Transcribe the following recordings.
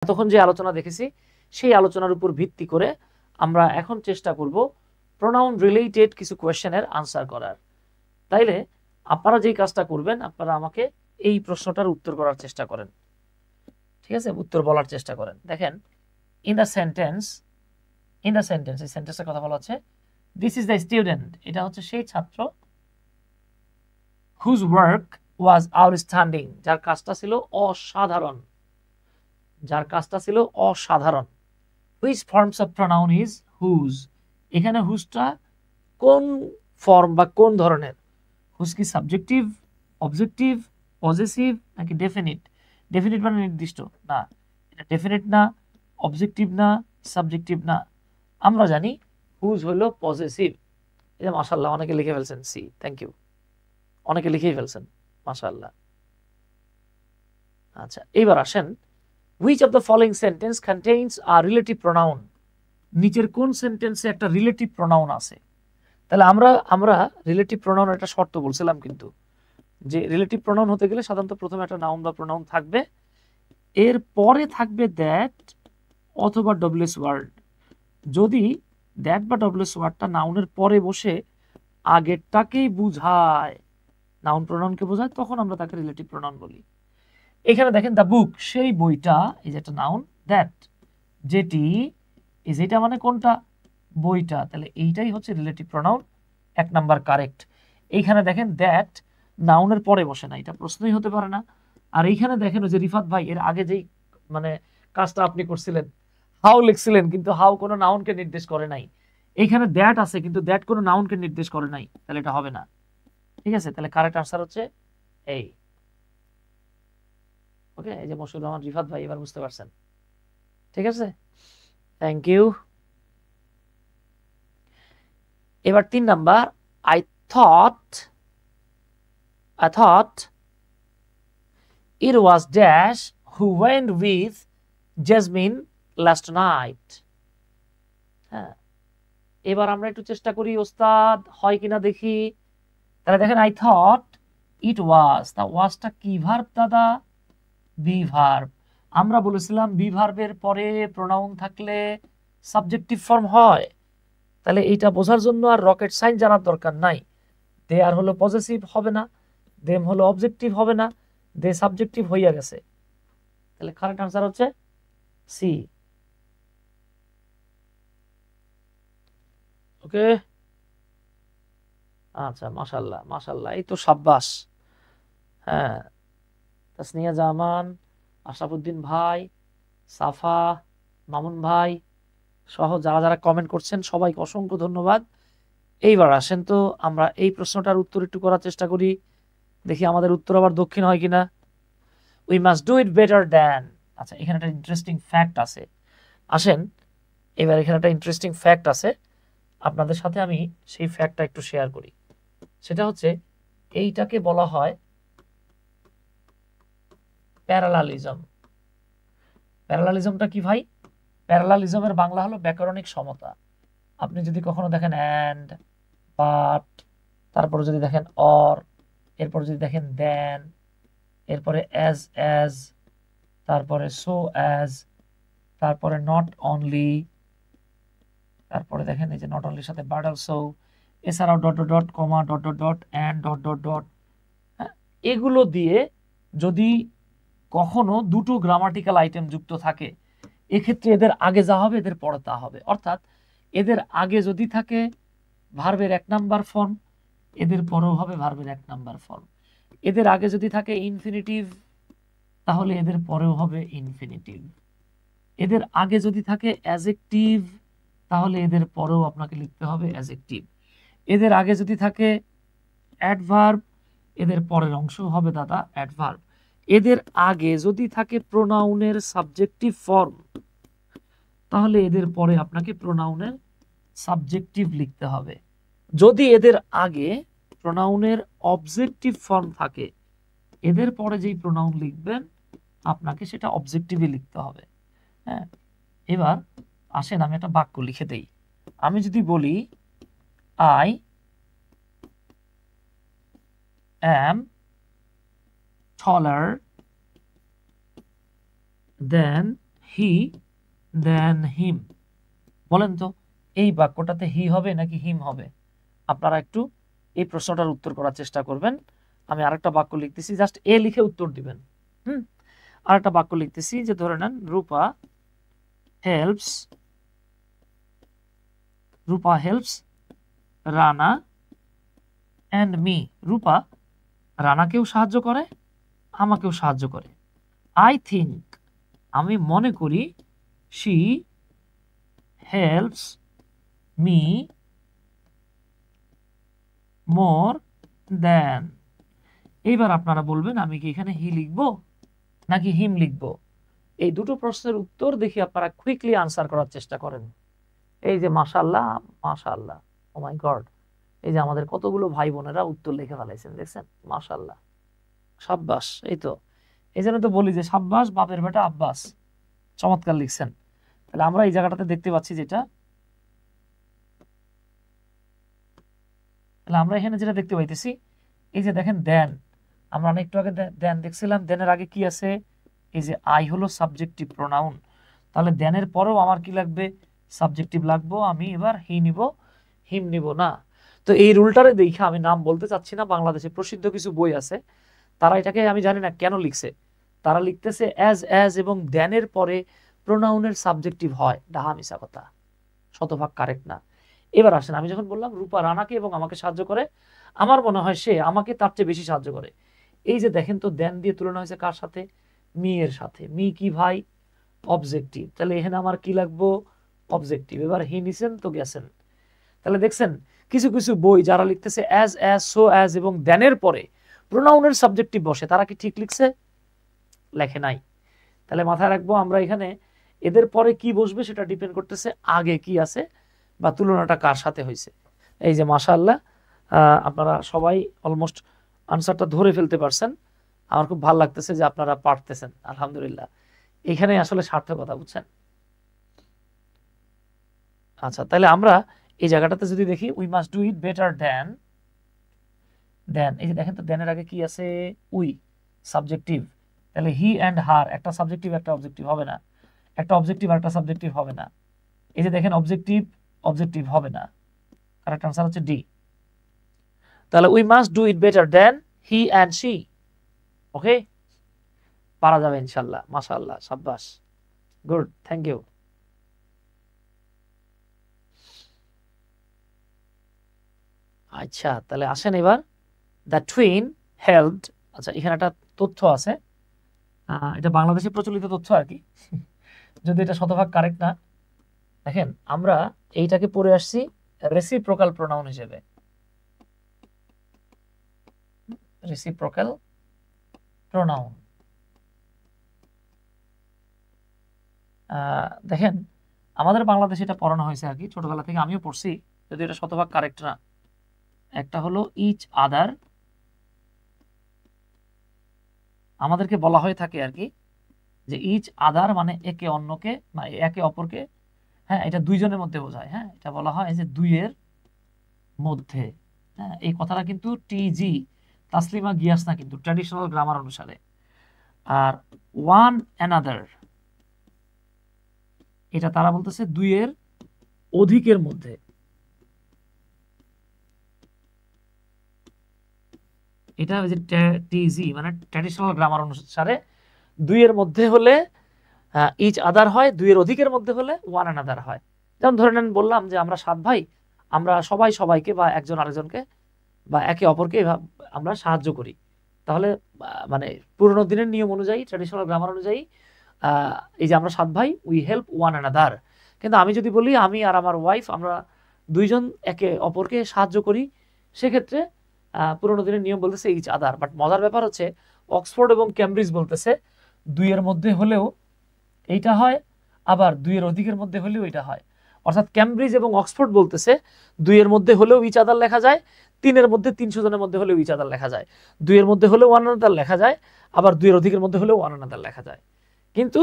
এতক্ষণ যে আলোচনা দেখেছি সেই আলোচনার উপর ভিত্তি করে আমরা এখন চেষ্টা করব প্রোনাউন রিলেটেড কিছু কোয়েশ্চেনের আনসার করার। তাইলে আপনারা যেই কাজটা করবেন, আপনারা আমাকে এই প্রশ্নটার উত্তর করার চেষ্টা করেন, ঠিক আছে? উত্তর বলার চেষ্টা করেন। দেখেন, ইন দ্য সেন্টেন্স এই সেন্টেন্সের কথা বলা হচ্ছে দিস ইজ দ্য স্টুডেন্ট, এটা হচ্ছে সেই ছাত্র, হুজ ওয়ার্ক ওয়াজ আউটস্ট্যান্ডিং, যার কাজটা ছিল অসাধারণ, which forms of pronoun is whose, এখানে হুজটা কোন ফর্ম বা কোন ধরনের? হুজ কি সাবজেক্টিভ, অবজেক্টিভ, পজেসিভ নাকি ডেফিনিট? ডেফিনিট মানে নির্দিষ্ট না, এটা ডেফিনিট না, অবজেক্টিভ না, সাবজেক্টিভ না। আমরা জানি হুজ হলো পজেসিভ। এই যে মাশাআল্লাহ, অনেকে লিখে ফেলছেন সি, থ্যাংক ইউ, অনেকে লিখেই ফেলছেন মাশাআল্লাহ। আচ্ছা, এবার আসেন, which of the following sentence contains a relative pronoun, নিচের কোন সেন্টেন্সে একটা রিলেটিভ প্রোনাউন আছে? তাহলে আমরা রিলেটিভ প্রোনাউন একটা শর্ত বলছিলাম, কিন্তু যে রিলেটিভ প্রোনাউন হতে গেলে সাধারণত প্রথমে একটা নাউন বা প্রোনাউন থাকবে, এর পরে থাকবে দ্যাট অথবা ডব্লিউএস ওয়ার্ড। যদি দ্যাট বা ডব্লিউএস ওয়ার্ডটা নাউনের পরে বসে আগেরটাকেই বোঝায়, নাউন প্রোনাউনকে বোঝায়, তখন আমরা তাকে রিলেটিভ প্রোনাউন বলি। এখানে দেখেন দ্য বুক, সেই বইটা, এই যে একটা নাউন, দ্যাট যেটি, এই যেটা মানে কোনটা? বইটা। তাহলে এইটাই হচ্ছে রিলেটিভ প্রোনাউন, 1 নাম্বার কারেক্ট। এইখানে দেখেন দ্যাট নাউনের পরে বসে না, এটা প্রশ্নই হতে পারে না। আর এইখানে দেখেন ওই যে রিফাত ভাই এর আগে যেই মানে কাজটা আপনি করছিলেন, হাউ লিখছিলেন, কিন্তু হাউ কোনো নাউনকে নির্দেশ করে নাই। এইখানে দ্যাট আছে, কিন্তু দ্যাট কোনো নাউনকে নির্দেশ করে নাই, তাহলে এটা হবে না। ঠিক আছে, তাহলে কারেক্ট আনসার হচ্ছে এই। ওকে, এই যে মশিউর রহমান রিফাত ভাই এবার বুঝতে পারছেন, ঠিক আছে, থ্যাংক ইউ। এবার 3 number, I thought it was Dash who went with Jasmine last night. হ্যাঁ, এবার আমরা একটু চেষ্টা করি ওস্তাদ হয় কিনা দেখি। তাহলে দেখেন I thought it was, তা ওয়াজটা কি ভার্ব দাদা? Be verb. আমরা বলেছিলাম বি ভার্বের পরে প্রোনাউন থাকলে সাবজেক্টিভ ফর্ম হয়। তাহলে এইটা বোঝার জন্য আর রকেট সাইন্স জানার দরকার নাই। দে আর হলো পজেসিভ হবে না, দেম হলো অবজেক্টিভ হবে না, দে সাবজেক্টিভ হইয়া গেছে। তাহলে কারেক্ট আনসার হচ্ছে সি। ওকে, আচ্ছা, মাশাআল্লাহ মাশাআল্লাহ, এই তো সাব্বাস। হ্যাঁ, তাসনিয়া জামান, আশরাফুদ্দিন ভাই, সাফা, মামুন ভাই সহ যারা যারা কমেন্ট করছেন সবাইকে অসংখ্য ধন্যবাদ। এইবার আসেন তো আমরা এই প্রশ্নটার উত্তর একটু করার চেষ্টা করি, দেখি আমাদের উত্তর আবার দক্ষিণ হয় কিনা। We must do it better than. আচ্ছা, এখানে একটা ইন্টারেস্টিং ফ্যাক্ট আছে, আসেন এবার এখানে একটা ইন্টারেস্টিং ফ্যাক্ট আছে, আপনাদের সাথে আমি সেই ফ্যাক্টটা একটু শেয়ার করি। সেটা হচ্ছে এইটাকে বলা হয় প্যারালালিজম। প্যারালালিজমটা কি ভাই? প্যারালালিজমের বাংলা হলো ব্যাকরণিক সমতা। আপনি যদি কখনো দেখেন অ্যান্ড, বাট, তারপরে যদি দেখেন অর, এরপর যদি দেখেন দেন, এরপরে অ্যাজ, তারপরে সো অ্যাজ, তারপরে নট অনলি, তারপরে দেখেন এই যে নট অনলির সাথে বাট অলসো, এছাড়াও dot dot dot comma dot dot dot and dot dot dot. হ্যাঁ, এগুলো দিয়ে যদি কখনো দুটো গ্রামাটিক্যাল আইটেম যুক্ত থাকে, এক্ষেত্রে এদের আগে যা হবে এদের পরে তা হবে। অর্থাৎ এদের আগে যদি থাকে ভার্বের 1 নাম্বার ফর্ম, এদের পরেও হবে ভার্বের 1 নাম্বার ফর্ম। এদের আগে যদি থাকে ইনফিনিটিভ, তাহলে এদের পরেও হবে ইনফিনিটিভ। এদের আগে যদি থাকে অ্যাজেক্টিভ, তাহলে এদের পরেও আপনাকে লিখতে হবে অ্যাজেক্টিভ। এদের আগে যদি থাকে অ্যাডভার্ব, এদের পরের অংশ হবে দাদা অ্যাডভার্ব। এদের আগে যদি থাকে প্রোনাউনের সাবজেক্টিভ ফর্ম, তাহলে এদের পরে আপনাকে প্রোনাউনের সাবজেক্টিভ লিখতে হবে। যদি এদের আগে প্রোনাউনের অবজেক্টিভ ফর্ম থাকে, এদের পরে যেই প্রোনাউন লিখবেন আপনাকে সেটা অবজেক্টিভই লিখতে হবে। হ্যাঁ, এবার আসেন আমি একটা বাক্য লিখে দেই। আমি যদি বলি আই অ্যাম taller than হি দেন হিম। বলেন তো এই বাক্যটাতে হি হবে নাকি হিম হবে? আপনারা একটু এই প্রশ্নটার উত্তর করার চেষ্টা করবেন। আমি আরেকটা বাক্য লিখতেছি, জাস্ট এ লিখে উত্তর দিবেন। আরেকটা বাক্য লিখতেছি, যে ধরে নেন রূপা হেল্পস রানা অ্যান্ড মি। রূপা রানাকেও সাহায্য করে, আমাকেও সাহায্য করে। আই থিঙ্ক, আমি মনে করি, শি হেল্পস মি মোর দেন। এইবার আপনারা বলবেন আমি কি এখানে হি লিখবো নাকি হিম লিখবো? এই দুটো প্রশ্নের উত্তর দেখি আপনারা কুইকলি আনসার করার চেষ্টা করেন। এই যে মাশাআল্লাহ মাশাআল্লাহ, ও মাই গড, এই যে আমাদের কতগুলো ভাই বোনেরা উত্তর লিখে ফেলাইছেন, দেখছেন? মাশাআল্লাহ, সাব্বাস। এই তো, এই জন্য তো বলি যে সাব্বাস বাপের বেটা আব্বাস, চমৎকার লিখছেন। তাহলে আমরা এই জায়গাটাতে দেখতে পাচ্ছি যেটা, তাহলে আমরা এখানে যেটা দেখতে পাইতেছি, এই যে দেখেন দেন, আমরা একটু আগে দেন দেখছিলাম, দেনের আগে কি আছে? এই যে আই হলো সাবজেক্টিভ প্রোনাউন, তাহলে দেনের পরেও আমার কি লাগবে? সাবজেক্টিভ লাগবো। আমি এবার হি নিব, হিম নিব না। তো এই রুলটারে দেখে আমি নাম বলতে চাচ্ছি না, বাংলাদেশে প্রসিদ্ধ কিছু বই আছে, তারা এটাকে আমি জানি না কেন লিখছে, তারা লিখতেছে অ্যাজ এবং দেনের পরে প্রোনাউনের সাবজেক্টিভ হয়। ডাহা মিশা কথা, শতভাগ কারেক্ট না। এবার আসেন, আমি যখন বললাম রূপা রানাকে এবং আমাকে সাহায্য করে, আমার মনে হয় সে আমাকে তার চেয়ে বেশি সাহায্য করে। এই যে দেখেন তো, দেন দিয়ে তুলনা হয়েছে কার সাথে? মি এর সাথে। মি কি ভাই? অবজেক্টিভ। তাহলে এখানে আমার কি লাগবো? অবজেক্টিভ। এবার হি নিছেন তো গেছেন। তাহলে দেখছেন কিছু কিছু বই যারা লিখতেছে অ্যাজ সো অ্যাজ এবং দেনের পরে প্রোনাউনের সাবজেক্টিভ বসে, তারা কি ঠিক লিখছে? লেখে নাই। তাহলে মাথায় রাখবো আমরা এখানে এদের পরে কি বসবে সেটা ডিপেন্ড করতেছে আগে কি আছে বা তুলনাটা কার সাথে হয়েছে। এই যে মাশাআল্লাহ, আপনারা সবাই অলমোস্ট আনসারটা ধরে ফেলতে পারছেন। আমার খুব ভালো লাগতেছে যে আপনারা পারতেছেন, আলহামদুলিল্লাহ। এখানে আসলে সার্থকতা, বুঝছেন? আচ্ছা, তাহলে আমরা এই জায়গাটাতে যদি দেখি, we must do it better দেন। এই যে দেখেন তো, দেনের আগে কি আছে? We, subjective. তাহলে হি অ্যান্ড হার, একটা সাবজেক্টিভ একটা অবজেক্টিভ হবে না, একটা অবজেক্টিভ আর একটা সাবজেক্টিভ হবে না। এই যে দেখেন অবজেক্টিভ হবে না, কারেক্ট আনসার হচ্ছে ডি। তাহলে we must do it better than he and she. Okay, পারা যাবে ইনশাল্লাহ। মাশাআল্লাহ, সাব্বাস, গুড, থ্যাংক ইউ। আচ্ছা, তাহলে আসেন এবার, দ্য টুইন হেল্পড। আচ্ছা, এখানে একটা তথ্য আছে, এটা বাংলাদেশে প্রচলিত তথ্য আর কি, যদি এটা শতভাগ কারেক্ট না। দেখেন আমরা এইটাকে পড়ে আসছি রেসিপ্রোকাল প্রোনাউন হিসেবে। রেসিপ্রোকাল প্রোনাউন, দেখেন আমাদের বাংলাদেশে এটা পড়ানো হয়েছে আর কি, ছোটবেলা থেকে আমিও পড়ছি, যদি এটা শতভাগ কারেক্ট না। একটা হলো ইচ আদার, আমাদেরকে বলা হয়ে থাকে আর কি যে ইচ আদার মানে একে অন্যকে, মানে একে অপরকে, হ্যাঁ, এটা দুইজনের মধ্যে বোঝায়। হ্যাঁ, এটা বলা হয় যে দুইয়ের মধ্যে। হ্যাঁ, এই কথাটা কিন্তু টিজি তাসলিমা গিয়াস না, কিন্তু ট্র্যাডিশনাল গ্রামার অনুসারে। আর ওয়ান অ্যানাদার, এটা তারা বলতেছে দুইয়ের অধিকের মধ্যে। এটা যে টিজি মানে ট্র্যাডিশনাল গ্রামার অনুসারে দুইয়ের মধ্যে হলে ইচ আদার হয়, দুইয়ের অধিকের মধ্যে হলে ওয়ান অ্যানাদার হয়। যেমন ধরে নেন, বললাম যে আমরা 7 ভাই, আমরা সবাই সবাইকে বা একজন আরেকজনকে বা একে অপরকে আমরা সাহায্য করি। তাহলে মানে পুরোনো দিনের নিয়ম অনুযায়ী, ট্র্যাডিশনাল গ্রামার অনুযায়ী, এই যে আমরা 7 ভাই, উই হেল্প ওয়ান অ্যানাদার। কিন্তু আমি যদি বলি আমি আর আমার ওয়াইফ আমরা দুইজন একে অপরকে সাহায্য করি, সেক্ষেত্রে পুরোনো দিনের নিয়ম বলতেছে ইচ আদার। বাট মজার ব্যাপার হচ্ছে অক্সফোর্ড এবং ক্যামব্রিজ বলতেছে দুইয়ের মধ্যে হলেও এইটা হয়, আবার দুইয়ের অধিকের মধ্যে হলেও এটা হয়। অর্থাৎ ক্যামব্রিজ এবং অক্সফোর্ড বলতেছে দুইয়ের মধ্যে হলেও ইচ আদার লেখা যায়, 3-এর মধ্যে 300 জনের মধ্যে হলেও ইচ আদার লেখা যায়, দুইয়ের মধ্যে হলেও ওয়ান অ্যানাদার লেখা যায়, আবার দুইয়ের অধিকের মধ্যে হলেও ওয়ান অ্যানাদার লেখা যায়। কিন্তু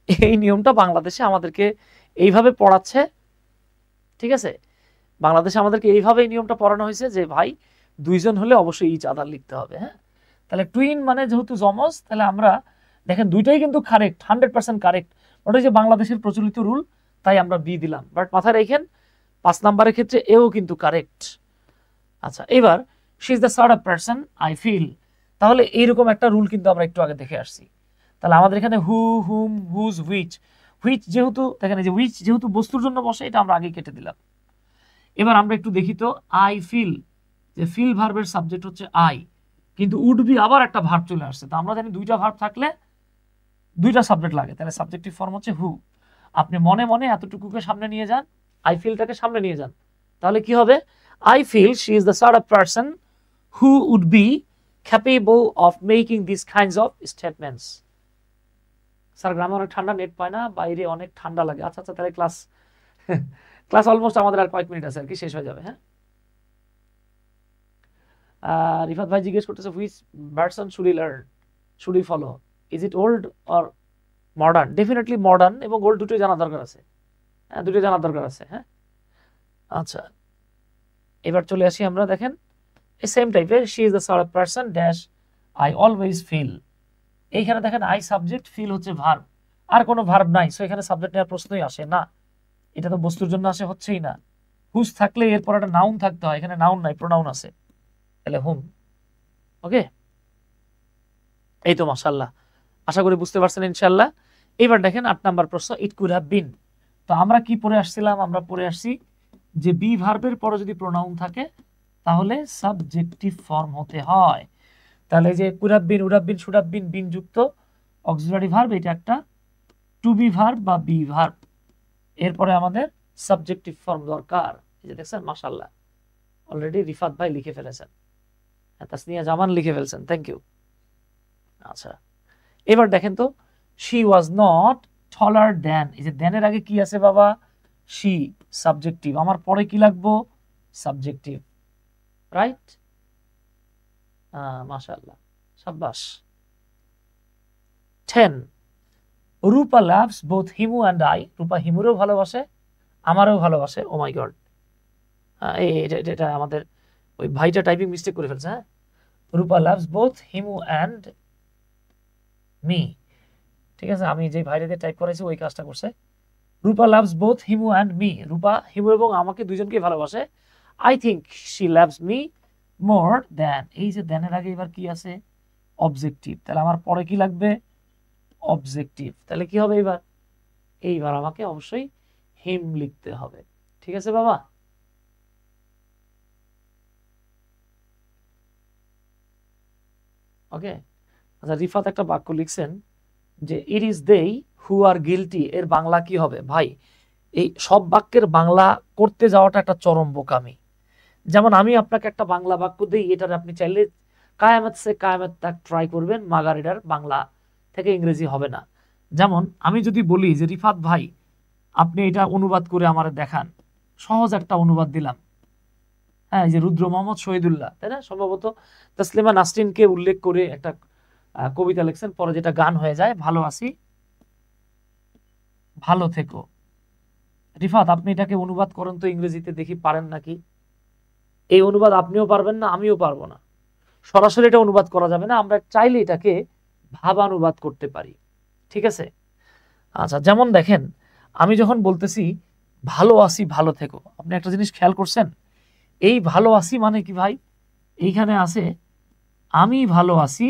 এই নিয়মটা বাংলাদেশে আমাদেরকে এইভাবে পড়াচ্ছে, ঠিক আছে? বাংলাদেশে আমাদেরকে এইভাবে এই নিয়মটা পড়ানো হয়েছে যে ভাই দুইজন হলে অবশ্যই ইচ আদার লিখতে হবে। হ্যাঁ, তাহলে টুইন মানে যেহেতু জমজ, তাহলে আমরা দেখেন দুইটাই কিন্তু কারেক্ট, 100% কারেক্ট। ওটা যে বাংলাদেশের প্রচলিত রুল, তাই আমরা বি দিলাম। বাট মাথায় রাখেন 5 নাম্বারের ক্ষেত্রে এও কিন্তু কারেক্ট। আচ্ছা, এবার she is the sort of person I feel. তাহলে এইরকম একটা রুল কিন্তু আমরা একটু আগে দেখে আসছি। তাহলে আমাদের এখানে হু, হুম, হুজ, হুইচ, হুইচ যেহেতু দেখেন এই যে হুইচ যেহেতু বস্তুর জন্য বসে, এটা আমরা আগে কেটে দিলাম। এবার আমরা একটু দেখি তো, আই ফিল, যে ফিল ভার্বের সাবজেক্ট হচ্ছে আই, কিন্তু উড বি আবার একটা ভার্ব চলে আসছে। তো আমরা জানি দুইটা ভার্ব থাকলে দুইটা সাবজেক্ট লাগে, তাহলে সাবজেক্টিভ ফর্ম হচ্ছে হু। আপনি মনে মনে এতটুকুকে সামনে নিয়ে যান, আই ফিলটাকে সামনে নিয়ে যান, তাহলে কি হবে? I feel she is the sort of person who would be capable of making this kinds of statements. Sir গ্রামে অনেক ঠান্ডা, নেট পায় না, বাইরে অনেক ঠান্ডা লাগে। আচ্ছা আচ্ছা, তাহলে ক্লাস অলমোস্ট আমাদের আর কয়েক মিনিট আছে আর কি, শেষ হয়ে যাবে। হ্যাঁ, রিফাত ভাই জিজ্ঞেস করতেছে which version should E learn, should E follow, is it old or modern? Definitely modern এবং ওল্ড দুটোই জানার দরকার আছে। হ্যাঁ, দুটোই জানার দরকার আছে। হ্যাঁ, আচ্ছা, এবার চলে আসি আমরা। দেখেন এই সেম টাইপের, she is the sort of person dash I always feel. এইখানে দেখেন আই সাবজেক্ট, ফিল হচ্ছে ভার্ব, আর কোনো ভার্ব নাই, সো এখানে সাবজেক্ট নেওয়ার প্রশ্নই আসে না। এটা তো বস্তুর জন্য আসে, হচ্ছেই না। হুজ থাকলে এরপর একটা নাউন থাকতে হয়, এখানে নাউন নাই, প্রোনাউন আছে, তাহলে হুম। ওকে, এই তো মাশাআল্লাহ, আশা করি বুঝতে পারছেন ইনশাআল্লাহ। এবার দেখেন 8 নাম্বার প্রশ্ন, ইট কুড হ্যাভ বিন। তো আমরা কি পড়ে আসছিলাম? আমরা পড়ে আসছি যে বি ভার্বের পরে যদি প্রোনাউন থাকে তাহলে সাবজেক্টিভ ফর্ম হতে হয়। তাহলে যে could have been, would have been, should have been, been যুক্ত অক্সিলারি ভার্ব, এটা একটা টু বি ভার্ব বা বি ভার্ব। এরপরে আমাদের সাবজেক্টিভ ফর্ম দরকার। এই যে দেখছেন মাশাআল্লাহ, অলরেডি রিফাত ভাই লিখে ফেলেছেন, তাসনিয়া জামান লিখে ফেলছেন, থ্যাংক ইউ। আচ্ছা, এবার দেখেন তো, she was not taller than. এই যে দ্যানের আগে কি আছে বাবা? She, subjective. আমার পরে কি লাগবো? Subjective, right? মাশাআল্লাহ, শাবাশ। 10, Rupa loves both Himu and I. Rupa হিমুরেও ভালোবাসে, আমারও ভালোবাসে। ও মাই গড, এটা আমাদের ওই ভাইটা টাইপিং মিস্টেক করে ফেলছে। হ্যাঁ, Rupa loves both Himu and me. ঠিক আছে, আমি যে ভাইরে দিয়ে টাইপ করাইছি ওই কাজটা করছে। Rupa loves both Himu and me. Rupa Himu এবং আমাকে দুইজনকে ভালোবাসে। I think she loves me more than. এই যে দ্যানের আগে এবার কি আছে? অবজেক্টিভ। তাহলে আমার পরে কি লাগবে? অবজেক্টিভ। তাহলে কি হবে এবার? এইবার আমাকে অবশ্যই হিম লিখতে হবে। ঠিক আছে বাবা? ওকে, আচ্ছা, রিফাত একটা বাক্য লিখছেন যে ইট ইজ দেই হু আর গিলটি। এর বাংলা কি হবে? ভাই, এই সব বাক্যের বাংলা করতে যাওয়াটা একটা চরম বোকামি। যেমন আমি আপনাকে একটা বাংলা বাক্য দিই, এটার আপনি চাইলে কায়ামত সে কায়ামত তাক ট্রাই করবেন, মাগার এটার বাংলা থেকে ইংরেজি হবে না। যেমন আমি যদি বলি যে রিফাত ভাই আপনি এটা অনুবাদ করে আমার দেখান, সহজ একটা অনুবাদ দিলাম। হ্যাঁ, যে রুদ্র মোহাম্মদ শহীদুল্লাহ, তাই না? সম্ভবত তসলিমা নাসরিনকে উল্লেখ করে একটা কবিতা লিখছেন, পরে যেটা গান হয়ে যায়, ভালো আছি ভালো থেকো। রিফাত আপনি এটাকে অনুবাদ করেন তো ইংরেজিতে, দেখি পারেন নাকি? এই অনুবাদ আপনিও পারবেন না, আমিও পারবো না। সরাসরি এটা অনুবাদ করা যাবে না, আমরা চাইলে এটাকে ভাবানুবাদ করতে পারি। ঠিক আছে? আচ্ছা, যেমন দেখেন আমি যখন বলতেছি ভালো আছি ভালো থেকো, আপনি একটা জিনিস খেয়াল করছেন? এই ভালো আছি মানে কি ভাই? এইখানে আছে আমি ভালো আছি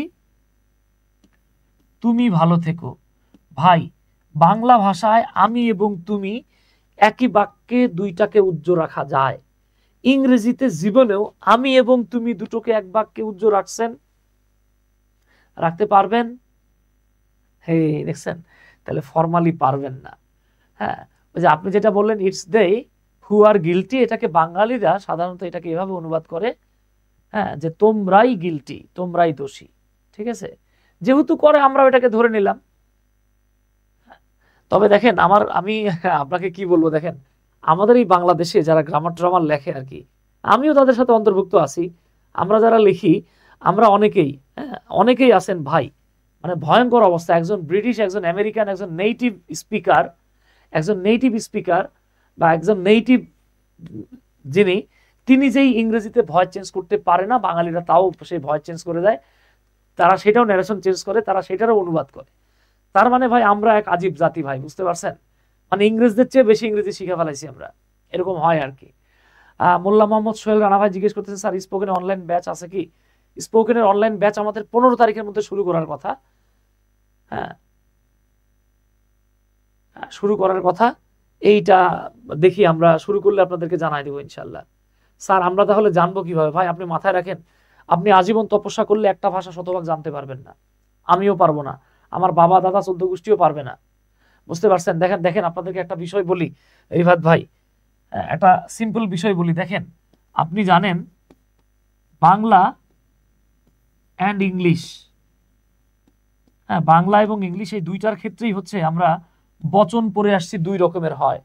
তুমি ভালো থেকো। ভাই, বাংলা ভাষায় আমি এবং তুমি একই বাক্যে দুইটাকে উজ্জ্ব রাখা যায়। ইংরেজিতে জীবনেও আমি এবং তুমি দুটোকে এক বাক্যে উজ্জ্ব রাখছেন, রাখতে পারবেন? হে, দেখছেন? তাহলে ফর্মালি পারবেন না। হ্যাঁ, ওই যে আপনি যেটা বললেন it's they who R guilty, এটাকে বাঙালিরা সাধারণত এটাকে এভাবে অনুবাদ করে, হ্যাঁ, যে তোমরাই গিলটি, তোমরাই দোষী। ঠিক আছে, যেহেতু করে আমরা এটাকে ধরে নিলাম। তবে দেখেন আমি আপনাকে কি বলবো, দেখেন আমাদের এই বাংলাদেশে যারা গ্রামার ট্রামার লেখে আর কি, আমিও তাদের সাথে অন্তর্ভুক্ত আছি। আমরা যারা লিখি আমরা অনেকেই, হ্যাঁ, অনেকেই আছেন ভাই, মানে ভয়ঙ্কর অবস্থা। একজন ব্রিটিশ, একজন আমেরিকান, একজন নেটিভ স্পিকার বা একজন নেটিভ যিনি, তিনি যেই ইংরেজিতে ভয়েস চেঞ্জ করতে পারে না, বাঙালিরা তাও সেই ভয়েস চেঞ্জ করে দেয়, তারা সেটাও ন্যারেশন চেঞ্জ করে, তারা সেটারও অনুবাদ করে। তার মানে ভাই আমরা এক আজীব জাতি ভাই, বুঝতে পারছেন? মানে ইংরেজদের চেয়ে বেশি ইংরেজি শিখে ফেলাইছি আমরা, এরকম হয় আর কি। মোল্লা মোহাম্মদ সোহেল রানা ভাই জিজ্ঞেস করতেছেন স্যার স্পোকেনের অনলাইন ব্যাচ আছে কি? স্পোকেনের অনলাইন ব্যাচ আমাদের 15 তারিখের মধ্যে শুরু করার কথা। হ্যাঁ, শুরু করার কথা, এইটা দেখি আমরা শুরু করলে আপনাদেরকে জানাই দেবো ইনশাল্লাহ। স্যার আমরা তাহলে জানবো কিভাবে? ভাই আপনি মাথায় রাখেন, আপনি আজীবন তপস্যা করলে একটা ভাষা শতভাগ জানতে পারবেন না, আমিও পারবো না, আমার বাবা দাদা 14 গোষ্ঠীও পারবে না, বুঝতে পারছেন? দেখেন দেখেন আপনাদেরকে একটা বিষয় বলি রিফাত ভাই, একটা সিম্পল বিষয় বলি। দেখেন আপনি জানেন বাংলা অ্যান্ড ইংলিশ, হ্যাঁ বাংলা এবং ইংলিশ এই দুইটার ক্ষেত্রেই হচ্ছে আমরা বচন পড়ে আসছি দুই রকমের হয়।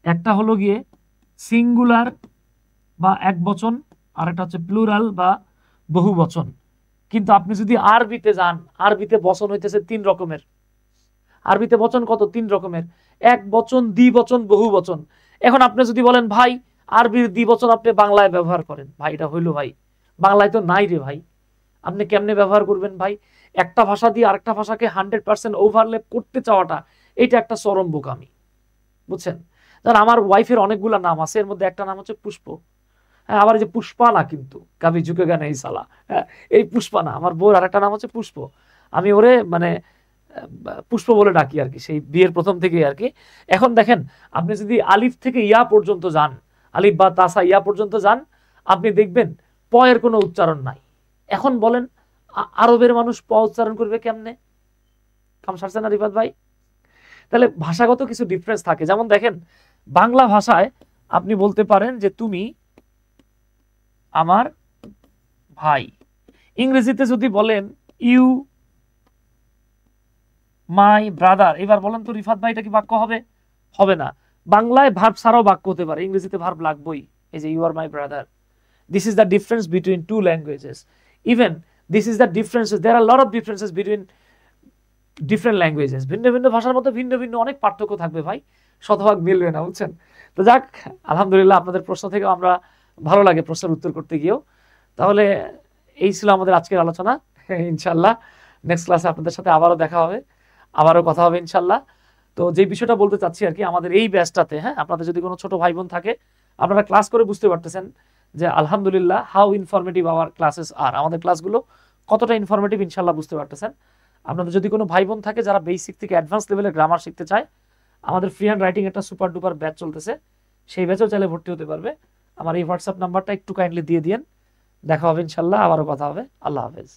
একটা হলো গিয়ে সিঙ্গুলার বা এক বচন, আর একটা হচ্ছে প্লুরাল বা বহু বচন। কিন্তু আপনি যদি আরবিতে যান, আরবিতে বচন হইতেছে 3 রকমের। আরবিতে বচন কত? 3 রকমের, এক বচন, দ্বিবচন, বহু বচন। এখন আপনি যদি বলেন ভাই আরবির দ্বিবচন আপনি বাংলায় ব্যবহার করেন, ভাই এটা হইলো ভাই? বাংলায় তো নাই রে ভাই, আপনি কেমনে ব্যবহার করবেন ভাই? একটা ভাষা দিয়ে আরেকটা ভাষাকে 100% ওভারল্যাপ করতে চাওয়াটা, এটা একটা চরম বোকামি, বুঝছেন? ধর আমার ওয়াইফের অনেকগুলা নাম আছে, এর মধ্যে একটা নাম হচ্ছে পুষ্প। হ্যাঁ, আবার যে পুষ্পা না, কিন্তু কাবি ঝুঁকেগা নেই সালা, হ্যাঁ এই পুষ্পা না, আমার বউর আরেকটা নাম হচ্ছে পুষ্প। আমি ওরে মানে পুষ্প বলে ডাকি আর কি, সেই বিয়ের প্রথম থেকেই আর কি। এখন দেখেন আপনি যদি আলিফ থেকে ইয়া পর্যন্ত যান, আলিফ বা তাসা ইয়া পর্যন্ত যান, আপনি দেখবেন প এর কোনো উচ্চারণ নাই। এখন বলেন আরবের মানুষ প উচ্চারণ করবে কেমনে? কাম সারছে না রিফাত ভাই? তাহলে ভাষাগত কিছু ডিফারেন্স থাকে। যেমন দেখেন বাংলা ভাষায় আপনি বলতে পারেন যে তুমি আমার ভাই, ইংরেজিতে যদি বলেন ইউ মাই ব্রাদার, এবার বলেন তো রিফাত ভাই এটা কি বাক্য হবে? হবে না। বাংলায় ভার্ব ছাড়াও বাক্য হতে পারে, ইংরেজিতে ভার্ব লাগবেই। এই যে you are my brother, this is the difference between two languages. Even this is the differences, there are lot of differences between different languages. ভিন্ন ভিন্ন ভাষার মধ্যে ভিন্ন ভিন্ন অনেক পার্থক্য থাকবে ভাই, শতভাগ মিলবে না, বুঝছেন? তো যাক, আলহামদুলিল্লাহ আপনাদের প্রশ্ন থেকেও আমরা ভালো লাগে প্রশ্নের উত্তর করতে গিয়েও। তাহলে এই ছিল আমাদের আজকের আলোচনা। ইনশাল্লাহ নেক্সট ক্লাসে আপনাদের সাথে আবারও দেখা হবে, আবারও কথা হবে ইনশাল্লাহ। তো যে বিষয়টা বলতে চাচ্ছি আর কি, আমাদের এই ব্যাচটাতে, হ্যাঁ আপনাদের যদি কোনো ছোট ভাই বোন থাকে, আপনারা ক্লাস করে বুঝতে পারতেছেন যে আলহামদুলিল্লাহ হাউ ইনফরমেটিভ আওয়ার ক্লাসেস আর, আমাদের ক্লাসগুলো কতটা ইনফরমেটিভ ইনশাল্লাহ বুঝতে পারতেছেন। আপনাদের যদি কোনো ভাই বোন থাকে যারা বেসিক থেকে অ্যাডভান্স লেভেলের গ্রামার শিখতে চায়, আমাদের ফ্রি হ্যান্ড রাইটিং একটা সুপার ডুপার ব্যাচ চলতেছে, সেই ব্যাচেও চাইলে ভর্তি হতে পারবে। আমার এই হোয়াটসঅ্যাপ নাম্বারটা একটু কাইন্ডলি দিয়ে দিয়েন। দেখা হবে ইনশাল্লাহ, আবারও কথা হবে। আল্লাহ হাফেজ।